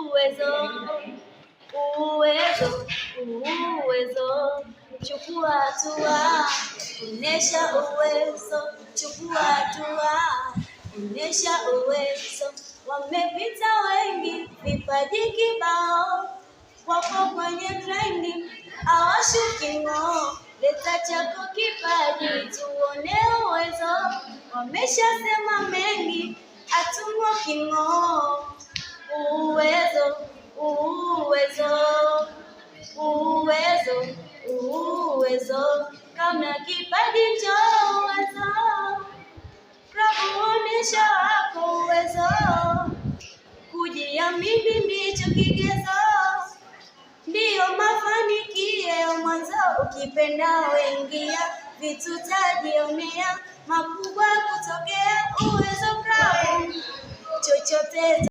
uwezo, uwezo, uwezo. Chukua hatua, onesha uwezo. Chukua hatua, onesha uwezo. Wamepita wengi, vipaji kibao, wapo kwenye trendi, hawashuki ng'oo. Leta chako kipaji, tuone uwezo. Wameshasema mengi, hatung'oki ng'oo. Uwezo, uwezo, uwezo, uwezo. Kama kipaji njoo uwezo, onesha wako uwezo. Kujiamini ndicho kigezo, ndiyo mafanikio mwanzo. Ukipenda wengia, vitu tajionea, makubwa kutokea. Uwezo kwao chochote